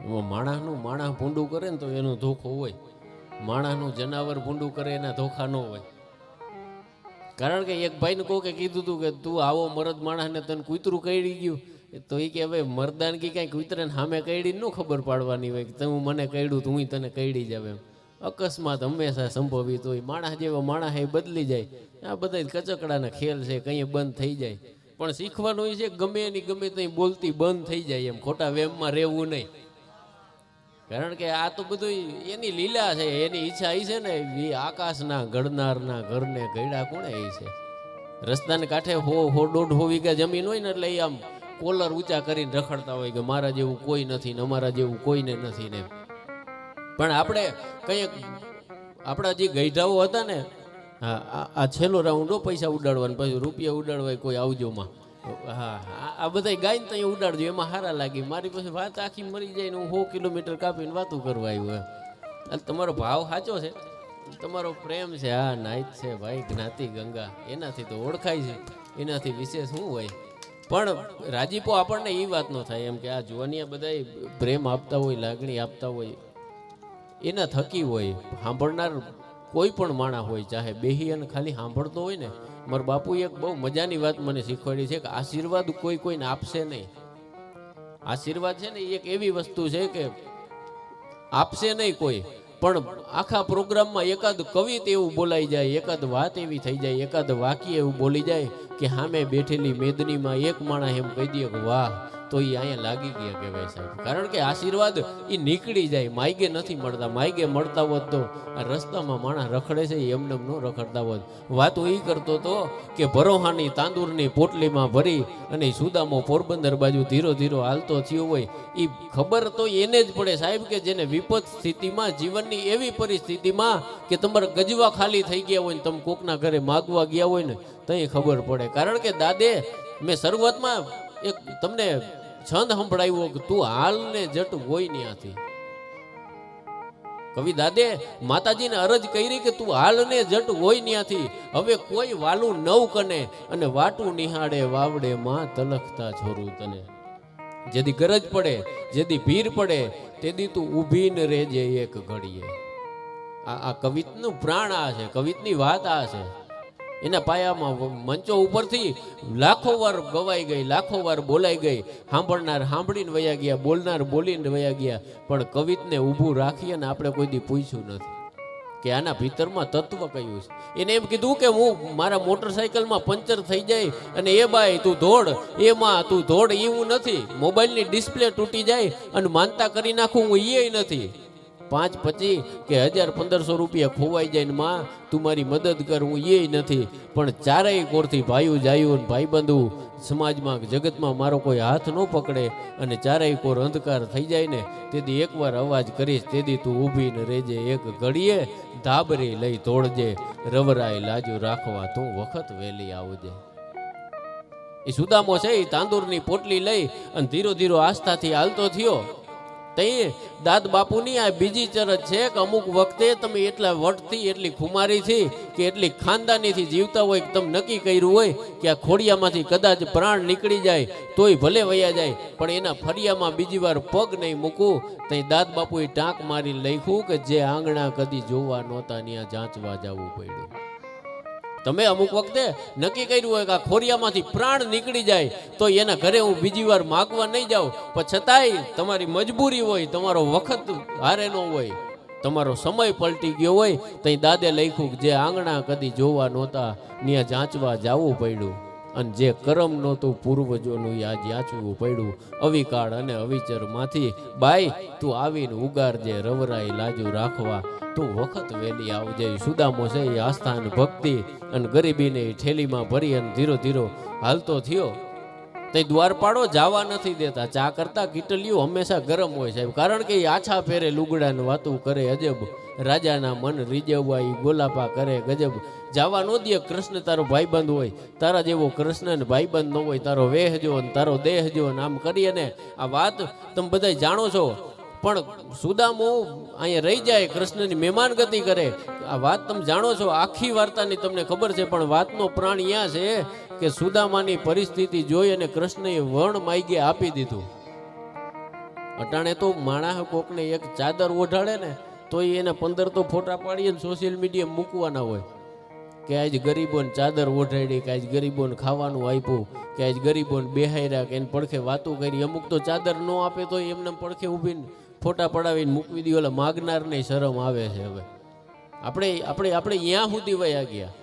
એમાં માણસનું માણસ ભૂંડું કરે ને તો એનો ધોખો હોય, માણસનું જનાવર ભૂંડું કરે એના ધોખા ન હોય. કારણ કે એક ભાઈને કોકે કીધું હતું કે તું આવો મરદ માણસને તને કૂતરું કઈડી ગયું, તો એ કે હવે મરદાનગી કાંઈ કૂતરાને સામે કઈડી ન ખબર પાડવાની હોય કે તું મને કઈડું તો હું તને કઈડી જાવ એમ. અકસ્માત હંમેશા સંભવિત હોય. માણસ જેવો માણસ એ બદલી જાય. આ બધા કચકડાના ખેલ છે, કંઈ બંધ થઈ જાય. પણ શીખવાનું એ છે ગમે એની ગમે ત્યાં બોલતી બંધ થઈ જાય એમ, ખોટા વેમમાં રહેવું નહીં. કારણ કે આ તો બધું એની લીલા છે, એની ઈચ્છા એ છે ને એ આકાશના ઘડનારના ઘરને ઘડ્યા કોણે એ છે. રસ્તાને કાંઠે 100-150 વીઘા જમીન હોય ને એટલે એ આમ કોલર ઊંચા કરીને રખડતા હોય કે મારા જેવું કોઈ નથી ને અમારા જેવું કોઈને નથી ને. પણ આપણે કંઈક આપણા જે ગઈઢાઓ હતા ને, હા આ છેલ્લો રાઉન્ડ પૈસા ઉડાડવાનો, પછી રૂપિયા ઉડાડવાય કોઈ આવજોમાં, હા આ બધા ગાયને ત્યાં ઉડાડજો એમાં સારા લાગી. મારી પછી વાત આખી મરી જાય ને હું 100 કિલોમીટર કાપીને વાતું કરવા આવ્યો એમ. તમારો ભાવ સાચો છે, તમારો પ્રેમ છે, હા નાઈટ છે ભાઈ, જ્ઞાતિ ગંગા એનાથી તો ઓળખાય છે, એનાથી વિશેષ શું હોય. પણ રાજીપો આપણને એ વાત ન થાય એમ કે આ જુવાનિયા બધા પ્રેમ આપતા હોય, લાગણી આપતા હોય, એના થકી હોય. સાંભળનાર કોઈ પણ માણસ હોય, ચાહે બેહી અને ખાલી સાંભળતો હોય ને. મારા બાપુએ એક બહુ મજાની વાત મને શીખવાડી છે કે આશીર્વાદ કોઈને આપશે નહીં. આશીર્વાદ છે ને એક એવી વસ્તુ છે કે આપશે નહીં કોઈ, પણ આખા પ્રોગ્રામમાં એકાદ કવિતા એવું બોલાઈ જાય, એકાદ વાત એવી થઈ જાય, એકાદ વાક્ય એવું બોલી જાય કે સામે બેઠેલી મેદનીમાં એક માણસ એમ કહી દે કે વાહ, તો એ અહીંયા લાગી ગયા કહેવાય સાહેબ. કારણ કે આશીર્વાદ એ નીકળી જાય, માયગે નથી મળતા. માયગે મળતા હોત તો આ રસ્તામાં માણસ રખડે છે એમને ન રખડતા હોત. વાતો એ કરતો હતો કે ભરોહાની તાંદુરની પોટલીમાં ભરી અને સુદામો પોરબંદર બાજુ ધીરો ધીરો હાલતો થયો હોય. એ ખબર તો એને જ પડે સાહેબ કે જેને વિપત સ્થિતિમાં, જીવનની એવી પરિસ્થિતિમાં કે તમારા ગજવા ખાલી થઈ ગયા હોય ને તમે કોકના ઘરે માગવા ગયા હોય ને તઈ ખબર પડે. કારણ કે દાદે મેં શરૂઆતમાં એક તમને છંદ સંભળાવ્યો કે તું હાલ ને જટ હોય ત્યાંથી. કવિ દાદે માતાજીને અરજ કરી કે તું હાલ ને જટ હોય ત્યાંથી, હવે કોઈ વાલું નવ કને અને વાટું નિહાળે વાવડે માં તલખતા છોરું તને. જેદી ગરજ પડે, જેદી ભીર પડે, તેદી તું ઊભી ને રહેજે એક ઘડીએ. આ કવિતનું પ્રાણ આ છે, કવિતની વાત આ છે. એના પાયામાં મંચો ઉપરથી લાખો વાર ગવાઈ ગઈ, લાખો વાર બોલાઈ ગઈ. સાંભળનાર સાંભળીને વયા ગયા, બોલનાર બોલીને વયા ગયા. પણ કવિતને ઊભું રાખી અને આપણે કોઈ દી પૂછ્યું નથી કે આના ભીતરમાં તત્વ કયું છે. એને એમ કીધું કે હું મારા મોટરસાઇકલમાં પંચર થઈ જાય અને એ બાય તું દોડ, એમાં તું દોડ એવું નથી. મોબાઈલની ડિસ્પ્લે તૂટી જાય અને માનતા કરી નાખું હું એ નથી. 5, 25 કે 1000-1500 રૂપિયા ખોવાઈ જાય ને માં તું મારી મદદ કર, હું એ નથી. પણ ચારેય કોરથી ભાઈઓ જાયું ને ભાઈબંધુ સમાજમાં જગતમાં મારો કોઈ હાથ ન પકડે અને ચારેય કોર અંધકાર થઈ જાય ને તેથી એકવાર અવાજ કરીશ, તેથી તું ઊભી ને રહેજે એક ઘડીએ, ધાબરી લઈ તોડજે, રવરાય લાજુ રાખવા તું વખત વહેલી આવજે. એ સુદામો છે એ તાંદુરની પોટલી લઈ અને ધીરો ધીરો આસ્થાથી હાલતો થયો. તે દાદ બાપુની આ બીજી ચરજ છે કે અમુક વખતે તમે એટલા વટથી, એટલી ખુમારીથી કે એટલી ખાનદાનીથી જીવતા હોય કે તમે નક્કી કર્યું હોય કે આ ખોડિયામાંથી કદાચ પ્રાણ નીકળી જાય તોય ભલે વયા જાય, પણ એના ફરિયામાં બીજી વાર પગ નહીં મૂકું. ત્યાં દાદ બાપુએ ટાંક મારી લખ્યું કે જે આંગણા કદી જોવા નહોતા ત્યાં જાંચવા જવું પડ્યું. તમે અમુક વખતે નક્કી કર્યું હોય કે આ ખોરિયામાંથી પ્રાણ નીકળી જાય તો એના ઘરે હું બીજી વાર માગવા નહીં જાઉં, પણ છતાંય તમારી મજબૂરી હોય, તમારો વખત હારે ન હોય, તમારો સમય પલટી ગયો હોય, ત્યાં દાદે લખ્યું જે આંગણા કદી જોવા નહોતા ત્યાં જાંચવા જવું પડ્યું. અને જે કરમ નહોતું પૂર્વજોનું આ જાંચવું પડ્યું. અવિકાળ અને અવિચરમાંથી બાઈ તું આવીને ઉગારજે, રવરાઈ લાજુ રાખવા તું વખત વહેલી આવજે. સુદામો છે એ આસ્થા અને ભક્તિ અને ગરીબીને ઠેલીમાં ભરી અને ધીરો ધીરો હાલતો થયો. તે દ્વારપાડો જવા નથી દેતા. ચા કરતા કીટલીઓ હંમેશા ગરમ હોય સાહેબ, કારણ કે એ આછા પહેરે લુગડાને વાતું કરે અજબ, રાજાના મન રીઝવવા એ ગોલાપા કરે ગજબ. જવા ન દે કૃષ્ણ તારો ભાઈબંધ હોય, તારા જેવો કૃષ્ણ ને ભાઈબંધ ન હોય, તારો વેહ જો ને તારો દેહ જો ને આમ કરી. અને આ વાત તમે બધા જાણો છો, પણ સુદામો અહીંયા રહી જાય, કૃષ્ણની મહેમાનગતિ કરે. આ વાત તમે જાણો છો, આખી વાર્તાની તમને ખબર છે, પણ વાતનો પ્રાણ અહીંયા છે કે સુદામાની પરિસ્થિતિ જોઈ અને કૃષ્ણએ વર્ણ માઈગે આપી દીધું અટાણે તો માણસ કોકને એક ચાદર ઓઢાડે ને તો એને 15 તો ફોટા પાડીએ ને સોશિયલ મીડિયા મૂકવાના હોય કે આજ ગરીબોને ચાદર ઓઢાડી, કે આજ ગરીબોને ખાવાનું આપ્યું, કે આજ ગરીબોને બેહાર્યા, કે એને પડખે વાતો કરી. અમુક તો ચાદર ન આપે તો એમને પડખે ઊભીને ફોટા પડાવીને મૂકવી દી. ઓલા માગનારને શરમ આવે છે. હવે આપણે અહીંયા સુધી વયા ગયા.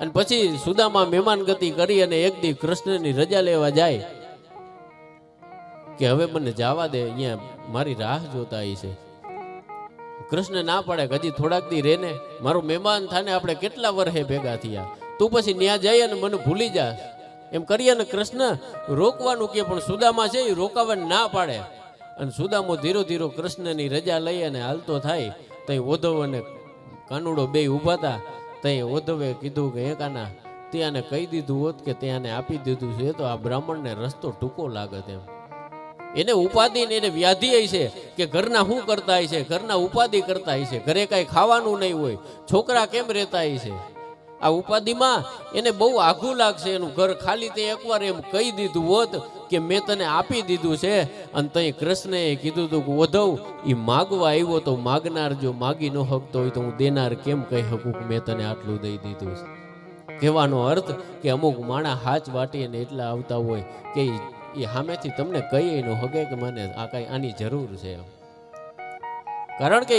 અને પછી સુદામા મહેમાન ગતિ કરી અને એક દી કૃષ્ણની રજા લેવા જાય કે હવે મને જવા દે, અહીંયા મારી રાહ જોતા છે. કૃષ્ણ ના પાડે કે હજી થોડાક દી રે ને, મારું મહેમાન થાને, આપણે કેટલા વર્ષે ભેગા થયા, તું પછી ન્યા જાય ને મને ભૂલી જા. એમ કરીએ ને કૃષ્ણ રોકવાનું કે, પણ સુદામા છે એ રોકાવાની ના પાડે. અને સુદામો ધીરો ધીરો કૃષ્ણની રજા લઈ અને હાલતો થાય. તઈ ઓધવ અને કાનુડો બે ઊભા હતા. તઈ ઓધવે કીધું કે હે કાના, ત્યાંને કહી દીધું હોત કે ત્યાંને આપી દીધું છે તો આ બ્રાહ્મણને રસ્તો ટૂંકો લાગત. એમ એને ઉપાધિ ને એને વ્યાધિ છે કે ઘરના શું કરતા છે, ઘરના ઉપાધિ કરતા છે, ઘરે કાંઈ ખાવાનું નહીં હોય, છોકરા કેમ રહેતા છે. આ ઉપાધિમાં એને બહુ આઘું લાગશે. એનું ઘર ખાલી તે એકવાર એમ કહી દીધું હોત કે મેં તને આપી દીધું છે. અને તઈ કૃષ્ણએ કીધું હતું કે ઓધવ એ માગવા આવ્યો તો માગનાર જો માગી ન શકતો હોય તો હું દેનાર કેમ કહી શકું કે મેં તને આટલું દઈ દીધું છે. કહેવાનો અર્થ કે અમુક માણા હાથ વાટીને એટલા આવતા હોય કે એ સામેથી તમને કહીએ ન હગે કે મને આ કાંઈ આની જરૂર છે. કારણ કે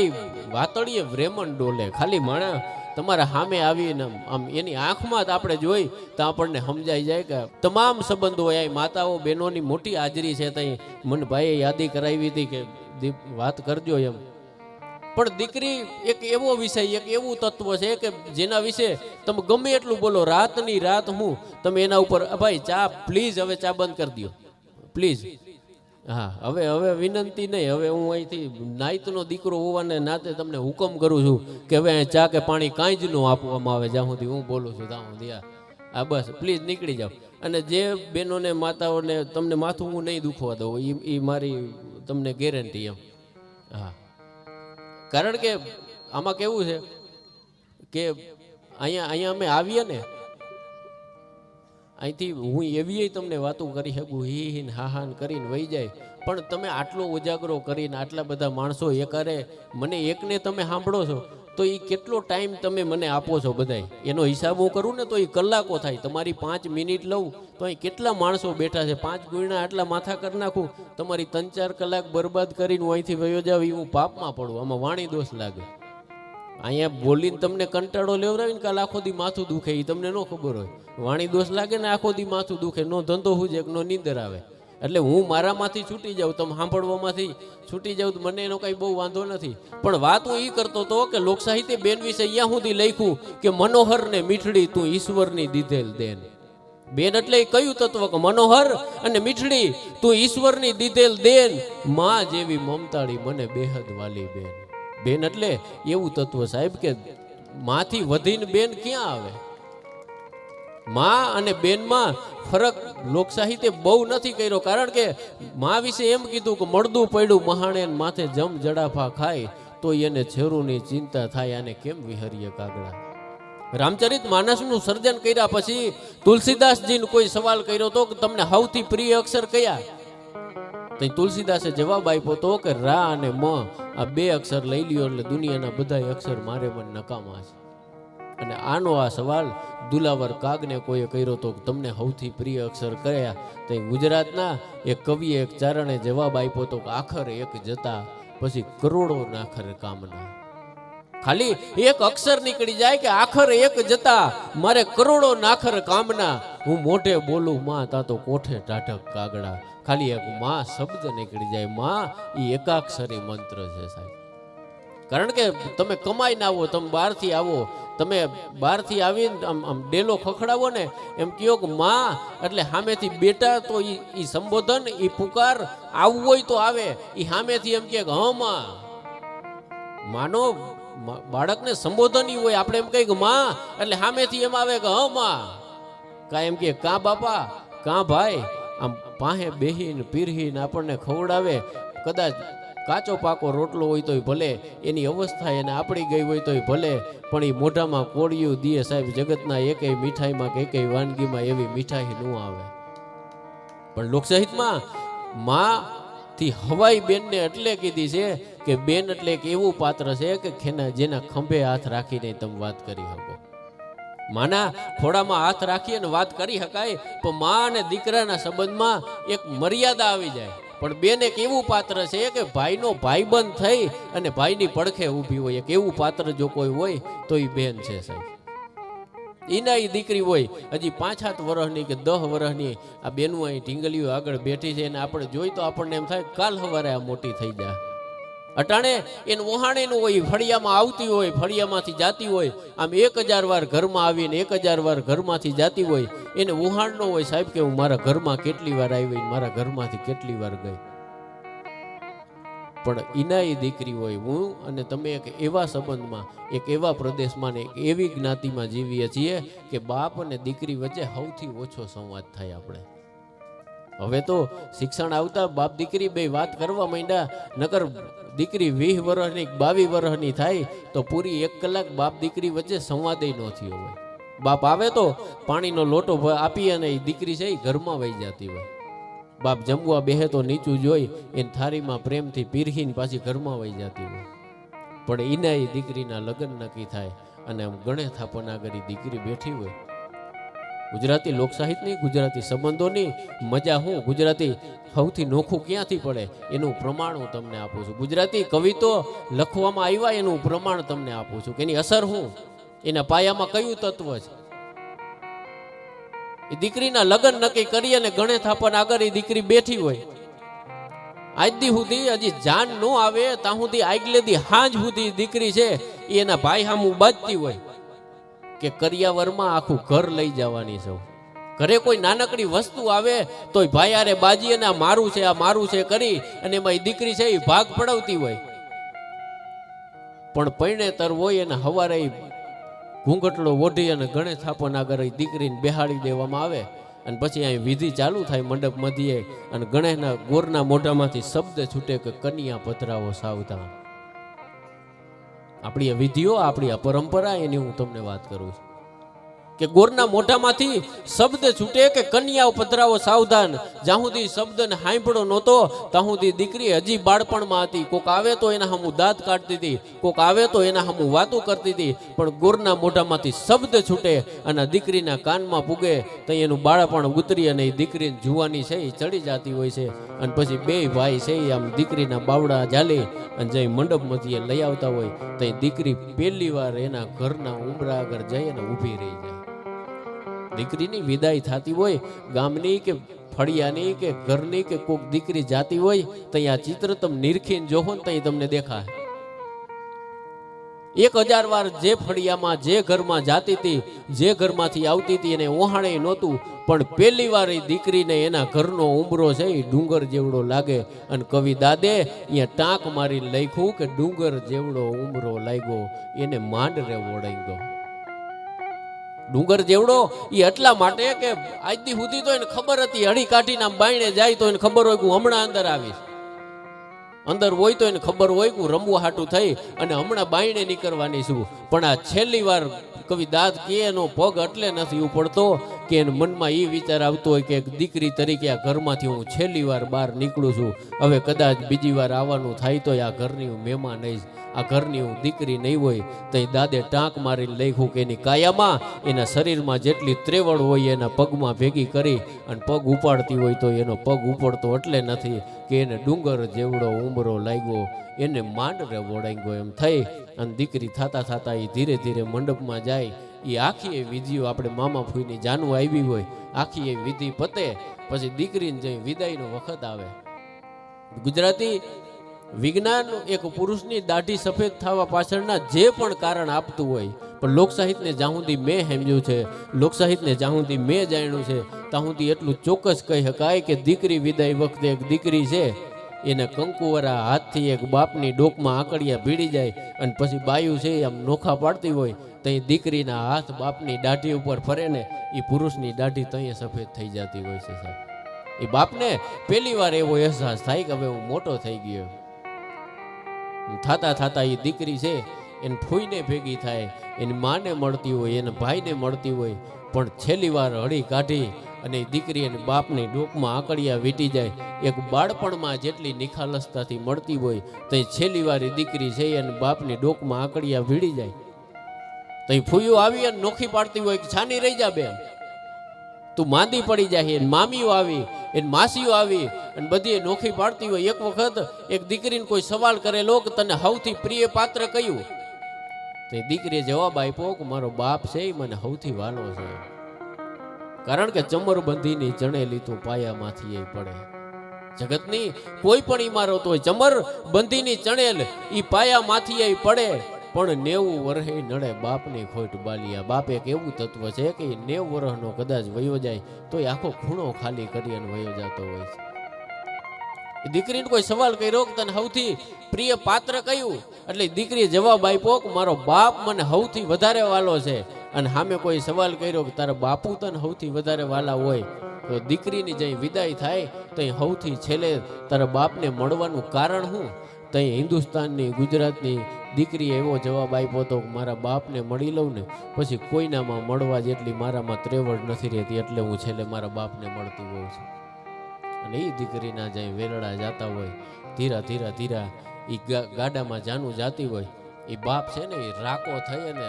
વાતળીએ વ્રેમન ડોલે. ખાલી માણા તમારા સામે આવીને આમ એની આંખમાં જ આપણે જોઈ તો આપણને સમજાઈ જાય કે તમામ સંબંધો અહીં માતાઓ બહેનોની મોટી હાજરી છે. ત્યાં મને ભાઈએ યાદી કરાવી હતી કે વાત કરજો એમ. પણ દીકરી એક એવો વિષય, એક એવું તત્વ છે કે જેના વિશે તમે ગમે એટલું બોલો, રાતની રાત હું તમે એના ઉપર ભાઈ ચા પ્લીઝ હવે ચા બંધ કરી દો પ્લીઝ. હા હવે વિનંતી નહીં. હવે હું અહીંથી નાઈતનો દીકરો હોવાને નાતે તમને હુકમ કરું છું કે હવે અહીં ચા કે પાણી કાંઈ જ ન આપવામાં આવે જ્યાં સુધી હું બોલું છું ત્યાં સુધી. આ બસ પ્લીઝ નીકળી જાઓ. અને જે બહેનોને માતાઓને તમને માથું હું નહીં દુખવા દઉં એ મારી તમને ગેરંટી એમ. હા, કારણ કે આમાં કેવું છે કે અહીંયા અમે આવીએ ને અહીંથી હું એવી તમને વાતો કરી શકું હિન હાહાન કરીને વહી જાય. પણ તમે આટલો ઉજાગરો કરીને આટલા બધા માણસો એકારે મને એકને તમે સાંભળો છો તો એ કેટલો ટાઈમ તમે મને આપો છો બધાય. એનો હિસાબ હું કરું ને તો એ કલાકો થાય. તમારી 5 મિનિટ લઉં તો અહીં કેટલા માણસો બેઠા છે. 5 ગુણ્યા આટલા માથા કરી નાખું. તમારી 3-4 કલાક બરબાદ કરીને હું અહીંથી વયો જાવ એ હું પાપમાં પડું. આમાં વાણી દોષ લાગે. અહીંયા બોલીને તમને કંટાળો લેવડાવીને કાલ આખો દી માથું દુખે એ તમને ન ખબર હોય. વાણી દોષ લાગે ને આખો દી માથું દુખે. નો ધંધો હું છે નો નીંદર આવે. એટલે હું મારામાંથી છૂટી જાઉં, તમે સાંભળવામાંથી છૂટી જાઉં તો મને એનો કાંઈ બહુ વાંધો નથી. પણ વાત હું એ કરતો હતો કે લોક સાહિત્ય બેન વિશે અહીંયા સુધી લખ્યું કે મનોહર ને મીઠડી તું ઈશ્વરની દીધેલ દેન. બેન એટલે એ કયું તત્વ કે મનોહર અને મીઠડી તું ઈશ્વરની દીધેલ દેન. માં જેવી મમતાળી મને બેહદ વાલી બેન. બેન એટલે એવું તત્વ સાહેબ કે માંથી વધીને બેન ક્યાં આવે. માં અને બેનમાં ફરક લોક સાહિત્ય બહુ નથી કર્યો. કારણ કે માં વિશે એમ કીધું કે મળદું પડ્યું મહાણે માથે જમ જડાફા ખાય તો એને છેરુની ચિંતા થાય આને કેમ વિહરીએ કાગડા. રામચરિત માનસનું સર્જન કર્યા પછી તુલસીદાસજીને કોઈ સવાલ કર્યો તો કે તમને સૌથી પ્રિય અક્ષર કયા. તો તુલસીદાસે જવાબ આપ્યો તો કે રા અને મ આ 2 અક્ષર લઈ લ્યો એટલે દુનિયાના બધા અક્ષર મારે મન નકામા છે. અને આનો આ સવાલ દુલાવર કાગને કોઈએ કર્યો તો તમને સૌથી પ્રિય અક્ષર કયા. તો ગુજરાતના એક કવિએ એક ચારણે જવાબ આપ્યો તો કે આખર એક જતા પછી કરોડો નાખર કામના. ખાલી એક અક્ષર નીકળી જાય કે આખર એક જતા મારે કરોડો નાખર કામના. હું મોઢે બોલું માં તા તો કોઠે ટાઢક કાગડા. ખાલી એક માં શબ્દ નીકળી જાય. માં એ એકાક્ષરી મંત્ર છે સાહેબ. કારણ કે તમે કમાઈને આવો, તમે બહારથી આવો, તમે બહારથી આવીને આમ ડેલો ખખડાવો ને એમ કહો કે માં એટલે સામેથી બેટા તો એ સંબોધન એ પુકાર આવવું હોય તો આવે. એ સામેથી એમ કે હ માં. માનો બાળકને સંબોધન હોય. આપણે એમ કહીએ કે માં એટલે સામેથી એમ આવે કે હ માં. કા એમ કે કા બાપા કા ભાઈ. આમ પાહે બેહીને પીરહીને આપણને ખવડાવે. કદાચ કાચો પાકો રોટલો હોય તોય ભલે, એની અવસ્થા એને આપણી ગઈ હોય તોય ભલે, પણ એ મોઢામાં કોળિયું દીએ સાહેબ. જગતના એકેય મીઠાઈમાં કે એકેય વાનગીમાં એવી મીઠાઈ ન આવે. પણ લોકસાહિત્યમાં માં થી હવાઈ બેનને એટલે કીધી છે કે બેન એટલે એક એવું પાત્ર છે કે જેના ખંભે હાથ રાખીને તમે વાત કરી શકો. માના ખોડામાં હાથ રાખી અને વાત કરી શકાય, પણ મા અને દીકરાના સંબંધમાં એક મર્યાદા આવી જાય. પણ બેન એક એવું પાત્ર છે કે ભાઈનો ભાઈબંધ થઈ અને ભાઈની પડખે ઊભી હોય. એક એવું પાત્ર જો કોઈ હોય તો એ બેન છે સાહેબ. એના એ દીકરી હોય હજી 5-7 વર્ષની કે 10 વર્ષની, આ બેનું અહીં ઢીંગલીઓ આગળ બેઠી છે અને આપણે જોઈ તો આપણને એમ થાય કાલ સવારે આ મોટી થઈ જાય. અટાણે એનું ઓહાણેનું હોય, ફળિયામાં આવતી હોય, ફળિયામાંથી જાતી હોય, આમ 1000 વાર ઘરમાં આવીને 1000 વાર ઘરમાંથી જાતી હોય. એને ઓહાણ ન હોય સાહેબ કે હું મારા ઘરમાં કેટલી વાર આવી, મારા ઘરમાંથી કેટલી વાર ગઈ. પણ એના એ દીકરી હોય, હું અને તમે એક એવા સંબંધમાં, એક એવા પ્રદેશમાં ને એક એવી જ્ઞાતિમાં જીવીએ છીએ કે બાપ અને દીકરી વચ્ચે સૌથી ઓછો સંવાદ થાય. આપણે હવે તો શિક્ષણ આવતા બાપ દીકરી બે વાત કરવા માંડ્યા. નકર દીકરી 20 વર્ષની 22 વર્ષની થાય તો પૂરી 1 કલાક બાપ દીકરી વચ્ચે સંવાદે ન થયો હોય. બાપ આવે તો પાણીનો લોટો આપી અને એ દીકરી છે એ ઘરમાં વહી જતી હોય. બાપ જમવા બેહે તો નીચું જોઈ એને થાળીમાં પ્રેમથી પીરહીને પાછી ઘરમાં વહી જતી હોય. પણ એના એ દીકરીના લગ્ન નક્કી થાય અને આમ ગણે થાપણ આગળ દીકરી બેઠી હોય. ગુજરાતી લોકસાહિત્યની, ગુજરાતી સંબંધોની મજા હું, ગુજરાતી સૌથી નોખું ક્યાંથી પડે એનું પ્રમાણ હું તમને આપું છું. ગુજરાતી કવિતો લખવામાં આવ્યા એનું પ્રમાણ તમને આપું છું કે એની અસર હું, એના પાયામાં કયું તત્વ છે. એ દીકરીના લગ્ન નક્કી કરી અને ગણે થાપણ આગળ એ દીકરી બેઠી હોય. આજ દી સુધી હજી જાન ન આવે ત્યાં સુધી આગલે દી હાંજ સુધી દીકરી છે એના ભાઈ સામું બાજતી હોય કે કરિયાવરમાં આખું ઘર લઈ જવાની છે. ઘરે કોઈ નાનકડી વસ્તુ આવે તોય ભાઈ આરે બાજી અને આ મારું છે કરી અને એમાં એ દીકરી છે એ ભાગ પડાવતી હોય. પણ પૈણેતર હોય એને હવારે ઘૂંઘટલો ઓઢી અને ગણે થાપણ આગળ દીકરીને બેહાડી દેવામાં આવે અને પછી અહીં વિધિ ચાલુ થાય મંડપ મધ્યે અને ગણેશના ગોરના મોઢામાંથી શબ્દ છૂટે કે કન્યા પધરાવો સાવધાન. આપણી આ વિધિઓ, આપણી આ પરંપરા એની હું તમને વાત કરું છું કે ગોરના મોઢામાંથી શબ્દ છૂટે કે કન્યાઓ પધરાવો સાવધાન. જ્યાં સુધી શબ્દને સાંભળો નહોતો ત્યાં સુધી દીકરી હજી બાળપણમાં હતી. કોક આવે તો એના સામું દાંત કાઢતી હતી, કોક આવે તો એના સામું વાતો કરતી હતી. પણ ગોરના મોઢામાંથી શબ્દ છૂટે અને દીકરીના કાનમાં પૂગે તો એનું બાળપણ ઉતરી અને એ દીકરીની જુવાની છે એ ચડી જતી હોય છે. અને પછી બે ભાઈ છે એ આમ દીકરીના બાવડા ઝાલી અને જઈ મંડપ મધ્યે લઈ આવતા હોય તો દીકરી પહેલી વાર એના ઘરના ઉંબરા આગળ જઈ અને ઊભી રહી જાય. દીકરીની વિદાય થતી હોય, ગામની કે ફળિયાની કે ઘરની કે કોઈક દીકરી જાતી હોય તો આ ચિત્ર તમે નિરખીને જોવો ને તો તમને દેખાય. 1000 વાર જે ફળિયામાં જે ઘરમાં જાતી હતી, જે ઘરમાંથી આવતી હતી એને ઓહાણે નહોતું, પણ પહેલી વાર એ દીકરીને એના ઘરનો ઉંબરો છે એ ડુંગર જેવડો લાગે. અને કવિ દાદે અહીંયા ટાંક મારી લખ્યું કે ડુંગર જેવડો ઉંબરો લાગ્યો એને માંડ રે ઓળાઈ ગયો. ડુંગર જેવડો એ એટલા માટે કે આજ દી સુધી તો એને ખબર હતી હળી કાઢીને આમ બાયણે જાય તો એને ખબર હોય કે હું હમણાં અંદર આવીશ. અંદર હોય તો એને ખબર હોય કે હું રમવા હાટું થઈ અને હમણાં બાયણે નીકળવાની છું. પણ આ છેલ્લી વાર કવિ દાદ કે એનો પગ એટલે નથી ઉપડતો કે એને મનમાં એ વિચાર આવતો હોય કે એક દીકરી તરીકે આ ઘરમાંથી હું છેલ્લી વાર બહાર નીકળું છું. હવે કદાચ બીજી વાર આવવાનું થાય તો આ ઘરની હું મહેમાન નહીં, આ ઘરની હું દીકરી નહીં હોય. તો એ દાદે ટાંક મારીને લખ્યું કે એની કાયામાં, એના શરીરમાં જેટલી ત્રેવડ હોય એના પગમાં ભેગી કરી અને પગ ઉપાડતી હોય તો એનો પગ ઉપડતો એટલે નથી કે એને ડુંગર જેવડો ઉંબરો લાગ્યો એને માંડ રે વળાઈ ગયો. એમ થઈ અને દીકરી થતા એ ધીરે ધીરે મંડપમાં જાય. એ આખી એ વિધિઓ આપણે મામા ફૂઈની જાનુ આવી હોય આખી એ વિધિ પતે પછી દીકરીને જઈ વિદાયનો વખત આવે. ગુજરાતી વિજ્ઞાન એક પુરુષની દાઢી સફેદ થવા પાછળના જે પણ કારણ આપતું હોય, પણ લોકસાહિત્યને જ્યાં સુધી મેં સમજ્યું છે, લોકસાહિત્યને જ્યાં સુધી મેં જાણ્યું છે ત્યાં સુધી એટલું ચોક્કસ કહી શકાય કે દીકરી વિદાય વખતે એક દીકરી છે એને કંકુવરા હાથથી એક બાપની ડોકમાં આંકડિયા ભીડી જાય અને પછી બાયું છે આમ નોખા પાડતી હોય તો એ દીકરીના હાથ બાપની દાઢી ઉપર ફરે ને એ પુરુષની દાઢી તઈએ સફેદ થઈ જતી હોય છે સાહેબ. એ બાપને પહેલી વાર એવો અહેસાસ થાય કે હવે હું મોટો થઈ ગયો. થતા એ દીકરી છે એને ફૂઈને ભેગી થાય, એની માને મળતી હોય, એના ભાઈને મળતી હોય, પણ છેલ્લી વાર હળી કાઢી અને દીકરી અને બાપની ડોકમાં આકડિયા વીટી જાય. એક બાળપણમાં જેટલી નિખાલસતાથી મળતી હોય તો છેલ્લી વાર દીકરી છે અને બાપની ડોકમાં આકડિયા વીડી જાય તો ફૂયું આવી અને નોખી પાડતી હોય કે છાની રહી જા બેન, તું માંદી પડી જાય. એને મામીઓ આવી, એને માસીઓ આવી અને બધી નોખી પાડતી હોય. એક વખત એક દીકરીને કોઈ સવાલ કરેલો કે તને સૌથી પ્રિય પાત્ર કયું? તો દીકરીએ જવાબ આપ્યો કે મારો બાપ છે એ મને સૌથી વાલો છે, કારણ કે ચમરબંધીની ચણેલી તો પાયામાંથી એ પડે. જગતની કોઈ પણ ઇમારત હોય, ચમરબંધીની ચણેલ ઈ પાયામાંથી એ પડે, પણ 90 વર્ષે નડે બાપની ખોટ બાલિયા. બાપ એક એવું તત્વ છે કે 90 વર્ષનો કદાચ વયો જાય તો આખો ખૂણો ખાલી કરી અને વયો જતો હોય છે. દીકરીને કોઈ સવાલ કર્યો કે તને સૌથી પ્રિય પાત્ર કયું? એટલે દીકરીએ જવાબ આપ્યો કે મારો બાપ મને સૌથી વધારે વાલો છે. અને સામે કોઈ સવાલ કર્યો કે તારા બાપુ તને સૌથી વધારે વાલા હોય, તો દીકરીની જઈ વિદાય થાય તો સૌથી છેલ્લે તારા બાપને મળવાનું કારણ શું? તો હિન્દુસ્તાનની ગુજરાતની દીકરીએ એવો જવાબ આપ્યો હતો કે મારા બાપને મળી લઉં ને પછી કોઈનામાં મળવા જેટલી મારામાં ત્રેવડ નથી રહેતી, એટલે હું છેલ્લે મારા બાપને મળતી હોઉં છું. અને એ દીકરીના જાય વેરડા જાતા હોય, ધીરા ધીરા ધીરા એ ગાડામાં જાનું જાતી હોય, એ બાપ છે ને એ રાકો થઈ અને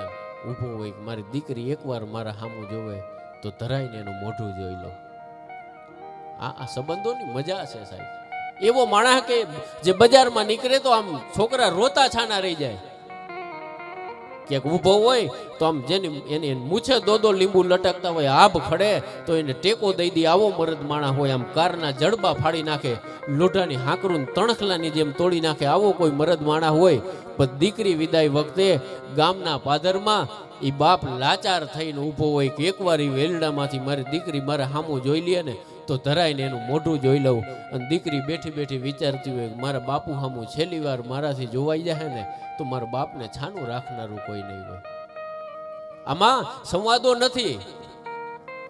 ઊભો હોય કે મારી દીકરી એકવાર મારા સામું જોવે તો ધરાઈને એનું મોઢું જોઈ લો. આ સંબંધોની મજા છે સાહેબ. એવો માણસ કે જે બજારમાં નીકળે તો આમ છોકરા રોતા છાના રહી જાય, ક્યાંક ઊભો હોય તો આમ જેની એની મૂછે દો લીંબુ લટકતા હોય, આભ ખડે તો એને ટેકો દઈ દે, આવો મરદ માણસ હોય. આમ કારના જડબા ફાડી નાખે, લોઢાની હાંકરું તણખલાની જેમ તોડી નાખે, આવો કોઈ મરદ માણસ હોય. પણ દીકરી વિદાય વખતે ગામના પાદરમાં એ બાપ લાચાર થઈને ઊભો હોય કે એકવાર એ વેલડામાંથી મારી દીકરી મારા સામું જોઈ લે ને તો ધરાઈને એનું મોઢું જોઈ લઉં. અને દીકરી બેઠી બેઠી વિચારતી હોય કે મારા બાપુ સામું છેલ્લી વાર મારાથી જોવાઈ જાય ને તો મારા બાપને છાનું રાખનારું કોઈ નહીં હોય. આમાં સંવાદો નથી,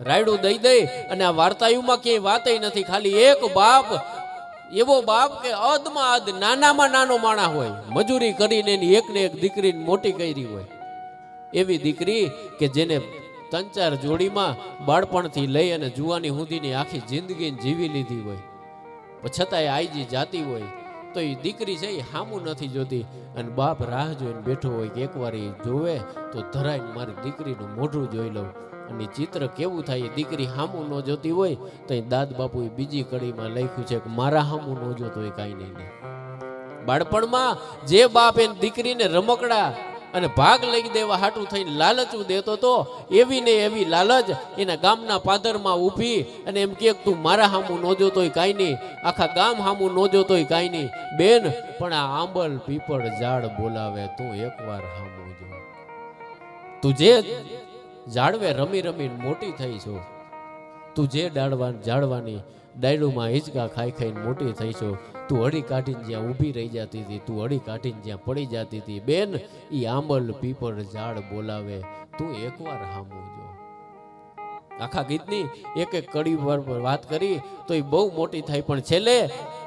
રાયડું દઈ દઈ અને આ વાર્તાયુમાં ક્યાંય વાતય નથી. ખાલી એક બાપ, એવો બાપ કે અદમાં અદ નાનામાં નાનો માણસ હોય, મજૂરી કરીને એની એકને એક દીકરીને મોટી કરી હોય. એવી દીકરી કે જેને 3-4 જોડીમાં બાળપણથી લઈ અને જુવાની સુધીની આખી જિંદગી જીવી લીધી હોય, છતાંય આઈજી જાતી હોય તો એ દીકરી છે એ સામું નથી જોતી. અને બાપ રાહ જોઈને બેઠો હોય કે એકવાર એ જોવે તો ધરાઈને મારી દીકરીનું મોઢું જોઈ લઉં. અને ચિત્ર કેવું થાય, દીકરી સામું ન જોતી હોય તો એ દાદ બાપુએ બીજી કડીમાં લખ્યું છે કે મારા સામું ન જોતો હોય કાંઈ નહીં. બાળપણમાં જે બાપ એની દીકરીને રમકડા અને ભાગ લઈ દેવા હાટું થઈને લાલચું દેતો તો, એવી ને એવી લાલચ એના ગામના પાદરમાં ઊભી અને એમ કે તું મારા સામું ન જોતોય કાંઈ નહીં, આખા ગામ સામું ન જોતોય કાંઈ નહીં બેન, પણ આ આંબલ પીપળ ઝાડ બોલાવે, તું એકવાર સામું જો. તું જે ઝાડવે રમી રમીને મોટી થઈ છો, તું જે ઝાડવાની ડાયડુમાં હિંચકા ખાઈ ખાઈને મોટી થઈ છો, તું હળી કાઢીને જ્યાં ઊભી રહી જતી હતી, તું હળી કાઢીને જ્યાં પડી જતી હતી બેન, એ આંબલ પીપળ ઝાડ બોલાવે, તું એકવાર સામું જો. આખા ગીતની એક એક કડી પર વાત કરી તો એ બહુ મોટી થાય, પણ છેલ્લે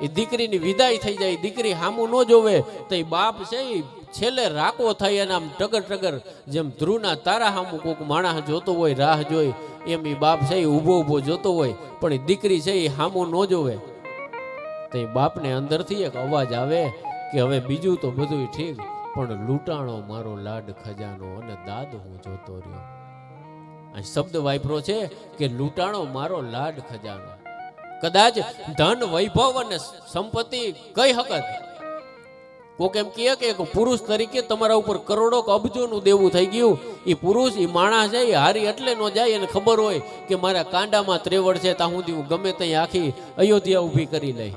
એ દીકરીની વિદાય થઈ જાય, દીકરી સામું ન જોવે તો એ બાપ છે એ છેલ્લે રાકો થઈ અને આમ ટગર ટગર જેમ ધ્રુવના તારા સામું કોઈક માણસ જોતો હોય રાહ જોઈ, એમ એ બાપ છે એ ઊભો ઊભો જોતો હોય, પણ એ દીકરી છે એ સામું ન જોવે. તો એ બાપને અંદરથી એક અવાજ આવે કે હવે બીજું તો બધું ઠીક, પણ લૂંટાણો મારો લાડ ખજાનો અને દાદ હું જોતો રહ્યો. આ શબ્દ વાપરો છે કે લૂંટાણો મારો લાડ ખજાનો. કદાચ ધન વૈભવ અને સંપત્તિ કઈ હકત કોક એમ કહે કે પુરુષ તરીકે તમારા ઉપર કરોડો અબજોનું દેવું થઈ ગયું, એ પુરુષ એ માણસ છે એ હારી એટલે ન જાય અને ખબર હોય કે મારા કાંડામાં ત્રેવડ છે ત્યાં સુધી હું ગમે ત્યાં આખી અયોધ્યા ઊભી કરી લઈ.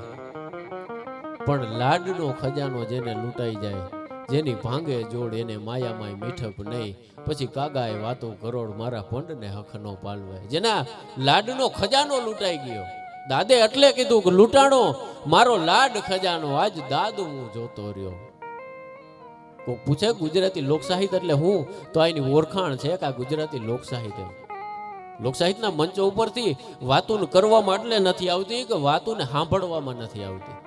પણ લાડનો ખજાનો જેને લૂંટાઈ જાય, જેની ભાંગે જોડ એને માયામાય મીઠપ નહીં, પછી કાગાએ વાતો કરોડ મારા પંડને હક નો પાલવે. જેના લાડનો ખજાનો લૂંટાઈ ગયો, દાદે એટલે કીધું કે લૂંટાણો મારો લાડ ખજાનો, આજ દાદ હું જોતો રહ્યો. કોઈ પૂછે ગુજરાતી લોક સાહિત્ય એટલે હું, તો આની ઓળખાણ છે કે આ ગુજરાતી લોક સાહિત્ય. લોક સાહિત્યના મંચો ઉપરથી વાતું કરવામાં એટલે નથી આવતી કે વાતુને સાંભળવામાં નથી આવતી.